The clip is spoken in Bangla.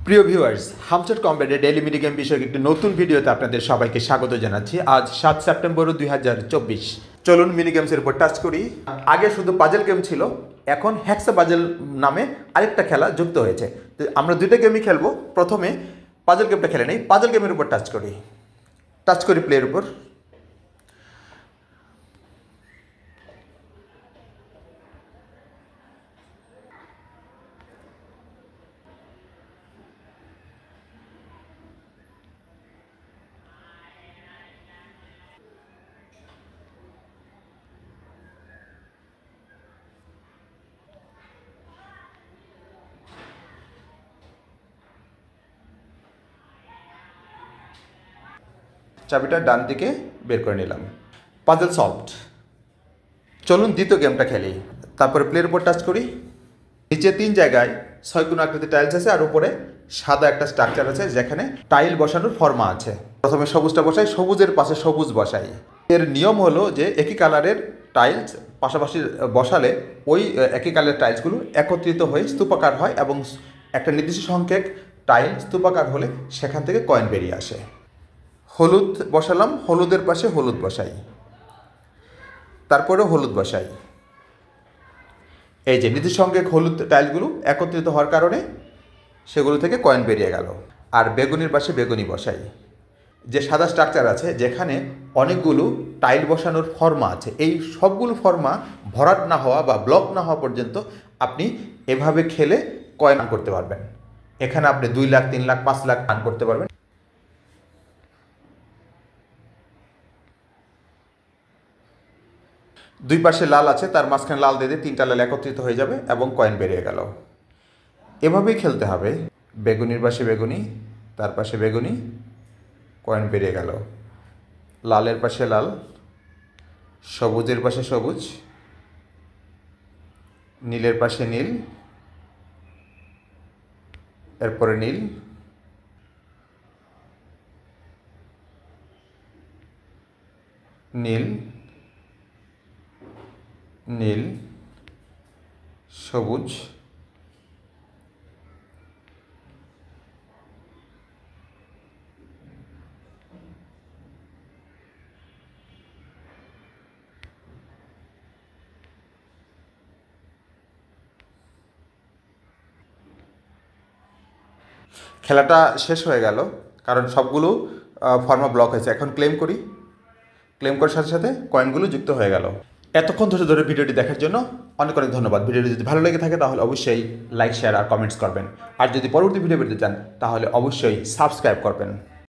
প্রিয় ভিউয়ার্স, হামচাট কম্ব্যাটের ডেইলি মিনি গেম বিষয়ক একটি নতুন ভিডিওতে আপনাদের সবাইকে স্বাগত জানাচ্ছি। আজ 7 সেপ্টেম্বর 2024। চলুন মিনি গেমসের উপর টাচ করি। আগে শুধু পাজল গেম ছিল, এখন হ্যাক্সা পাজল নামে আরেকটা খেলা যুক্ত হয়েছে। তো আমরা দুইটা গেমই খেলবো। প্রথমে পাজল গেমটা খেলে নেই। পাজল গেমের উপর টাচ করি প্লের উপর। চাবিটা ডান দিকে বের করে নিলাম। Puzzle solved. চলুন দ্বিতীয় গেমটা খেলি। তারপরে প্লের উপর টাচ করি। নিচে 3 জায়গায় 6 কোণ আকৃতির টাইলস আছে, আর উপরে সাদা একটা স্ট্রাকচার আছে যেখানে টাইল বসানোর ফর্মা আছে। প্রথমে সবুজটা বসাই, সবুজের পাশে সবুজ বসাই। এর নিয়ম হলো যে একই কালারের টাইলস পাশাপাশি বসালে ওই একই কালারের টাইলসগুলো একত্রিত হয়ে স্তূপাকার হয়, এবং একটা নির্দিষ্ট সংখ্যক টাইল স্তূপাকার হলে সেখান থেকে কয়েন বেরিয়ে আসে। হলুদ বসালাম, হলুদের পাশে হলুদ বসাই, তারপরে হলুদ বসাই। এই যে নির্দিষ্ট সংখ্যক হলুদ টাইলগুলো একত্রিত হওয়ার কারণে সেগুলো থেকে কয়েন বেরিয়ে গেল। আর বেগুনির পাশে বেগুনি বসাই। যে সাদা স্ট্রাকচার আছে যেখানে অনেকগুলো টাইল বসানোর ফর্মা আছে, এই সবগুলো ফর্মা ভরাট না হওয়া বা ব্লক না হওয়া পর্যন্ত আপনি এভাবে খেলে কয়েন আর্ন করতে পারবেন। এখানে আপনি 2 লাখ, 3 লাখ, 5 লাখ আর্ন করতে পারবেন। দুই পাশে লাল আছে, তার মাঝখানে লাল দিয়ে 3টা লাল একত্রিত হয়ে যাবে এবং কয়েন বেরিয়ে গেল। এভাবেই খেলতে হবে। বেগুনির পাশে বেগুনি, তার পাশে বেগুনি, কয়েন বেরিয়ে গেল। লালের পাশে লাল, সবুজের পাশে সবুজ, নীলের পাশে নীল, এরপরে নীল, নীল, নীল, সবুজ, খেলাটা শেষ হয়ে গেল কারণ সবগুলো ফর্মা ব্লক হয়েছে। এখন ক্লেম করি। ক্লেম করার সাথে সাথে কয়েনগুলো যুক্ত হয়ে গেল। এতক্ষণ ধরে ভিডিওটি দেখার জন্য অনেক অনেক ধন্যবাদ। ভিডিওটি যদি ভালো লেগে থাকে তাহলে অবশ্যই লাইক, শেয়ার আর কমেন্টস করবেন। আর যদি পরবর্তী ভিডিও পেতে চান তাহলে অবশ্যই সাবস্ক্রাইব করবেন।